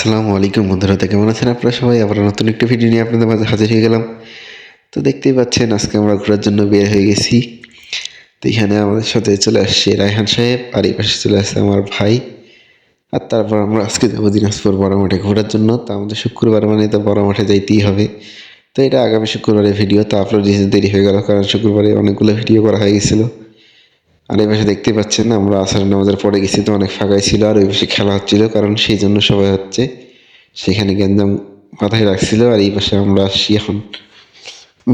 আসসালামু আলাইকুম বন্ধুরা, তো কেমন আছেন আপনারা সবাই? আবার নতুন একটা ভিডিও নিয়ে আপনাদের মাঝে হাজির হয়ে গেলাম। তো দেখতেই পাচ্ছেন আজকে আমরা ঘোরার জন্য বের হয়ে গেছি। তো এখানে আমাদের সাথে চলে আসছে রায়হান সাহেব, আর এই পাশে চলে আসছে আমার ভাই। আর তারপর আমরা আজকে যাবো দিনাজপুর বড় মাঠে ঘোরার জন্য। তো আমাদের শুক্রবার মানে তো বড় মাঠে যাইতেই হবে। তো এটা আগামী শুক্রবারের ভিডিও, তো আপলোড দিতে দেরি হয়ে গেল কারণ শুক্রবারে অনেকগুলো ভিডিও করা হয়ে গেছিলো। আর এই পাশে দেখতেই পাচ্ছেন আমরা আসর নামাজের পরে গেছি, তো অনেক ফাঁকাই ছিল, আর ওই পাশে খেলা হচ্ছিল কারণ সেই জন্য সবাই হচ্ছে সেখানে গ্যাঞ্জাম মাথায় রাখছিল। আর এই পাশে আমরা আসছি এখন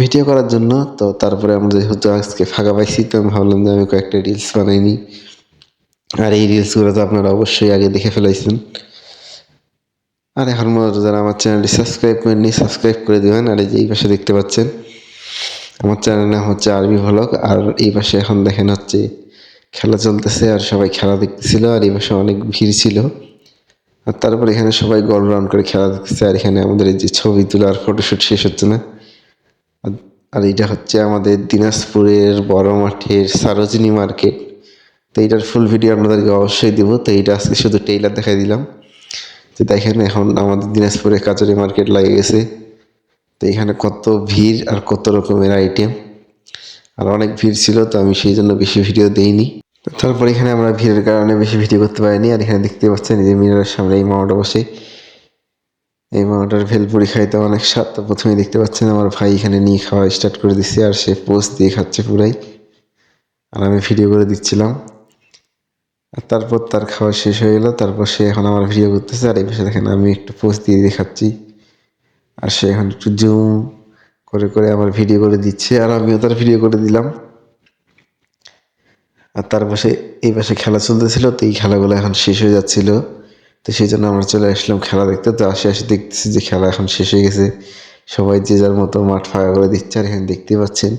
ভিডিও করার জন্য। তো তারপরে আমরা যেহেতু আজকে ফাঁকা পাইছি, তো আমি ভাবলাম যে আমি কয়েকটা রিলস বানাই নিই। আর এই রিলসগুলো তো আপনারা অবশ্যই আগে দেখে ফেলাইছেন। আর এখন মূলত যারা আমার চ্যানেলটি সাবস্ক্রাইব করেননি, সাবস্ক্রাইব করে দেবেন। আর এই যে এই পাশে দেখতে পাচ্ছেন আমার চ্যানেলের নাম হচ্ছে আরবি ভ্লগ। আর এই পাশে এখন দেখেন হচ্ছে খেলা চলতেছে, আর সবাই খেলা দেখতেছিল, আর এই পাশে অনেক ভিড় ছিল। আর তারপর এখানে সবাই গোল রাউন্ড করে খেলা দেখতেছে। আর এখানে আমাদের এই যে ছবি তোলা আর ফটোশুট শেষ হচ্ছে না। আর এটা হচ্ছে আমাদের দিনাজপুরের বড় মাঠের সারোজিনী মার্কেট। তো এইটার ফুল ভিডিও আপনাদেরকে অবশ্যই দিব। তো এইটা আজকে শুধু টেইলার দেখাই দিলাম। তো দেখেন এখন আমাদের দিনাজপুরে কাচারি মার্কেট লাগে গেছে। তো এখানে কত ভিড় আর কত রকমের আইটেম, আর অনেক ভিড় ছিল, তো আমি সেই জন্য বেশি ভিডিও দেইনি। তারপর এখানে আমরা ভিড়ের কারণে বেশি ভিডিও করতে পারিনি। আর এখানে দেখতে পাচ্ছেন এই যে মিনারের সামনে এই মামাটা বসে, এই মামাটার ভেলপুরি খাইতে অনেক স্বাদ। তো প্রথমেই দেখতে পাচ্ছেন আমার ভাই এখানে নিয়ে খাওয়া স্টার্ট করে দিচ্ছে, আর সে পোস্ট দিয়ে খাচ্ছে পুরাই, আর আমি ভিডিও করে দিচ্ছিলাম। আর তারপর তার খাওয়া শেষ হয়ে গেল, তারপর সে এখন আমার ভিডিও করতেছে। আর এই পাশে দেখেন আমি একটু পোস্ট দিয়ে দেখাচ্ছি, আর সে এখন একটু জুম করে করে আমার ভিডিও করে দিচ্ছে, আর আমিও তার ভিডিও করে দিলাম। আর তার পাশে এই পাশে খেলা চলতেছিল, তো এই খেলাগুলো এখন শেষ হয়ে যাচ্ছিল। তো সেই জন্য আমরা চলে আসলাম খেলা দেখতে। তো আসে আসে দেখতেছি যে খেলা এখন শেষ হয়ে গেছে, সবাই যে যার মতো মাঠ ফাঁকা করে দিচ্ছে। আর এখানে দেখতে পাচ্ছেন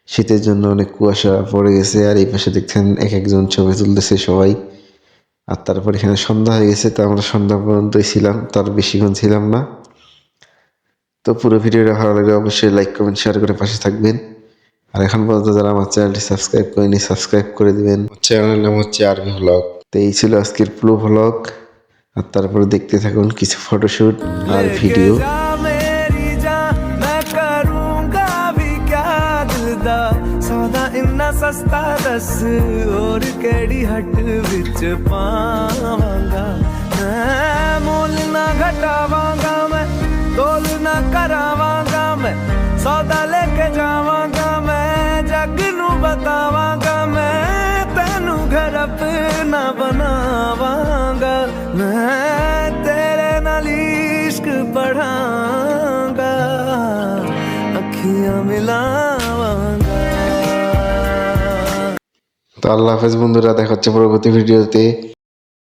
শীতের জন্য অনেক কুয়াশা পড়ে গেছে। আর এই পাশে দেখছেন এক একজন ছবি তুলতেছে সবাই। আর তারপর এখানে সন্ধ্যা হয়ে গেছে, তো আমরা সন্ধ্যা পর্যন্তই ছিলাম, তার বেশিক্ষণ ছিলাম না। তো পুরো ভিডিওটা ভালো লাগলে অবশ্যই লাইক কমেন্ট শেয়ার করে পাশে থাকবেন। আর এখন পর্যন্ত যারা আমার চ্যানেলটি সাবস্ক্রাইব করেনি, সাবস্ক্রাইব করে দিবেন। চ্যানেলের নাম হচ্ছে আরবি ভ্লগ। তো এই ছিল আজকের পুরো ভ্লগ। আর তারপরে দেখতে থাকুন কিছু ফটোশুট আর ভিডিও। सस्ता दस और केड़ी हट विच पावांगा, मैं मोल ना घटावांगा, मैं तोल ना करावांगा, मैं सौदा लेके जावांगा, मैं जग नू बतावांगा, मैं तेनू घर अपना बनावांगा, मैं तेरे नाल इश्क पढ़ांगा, अखियां मिलावांगा। তো আল্লাহ হাফেজ বন্ধুরা, দেখা হচ্ছে পরবর্তী ভিডিওতে।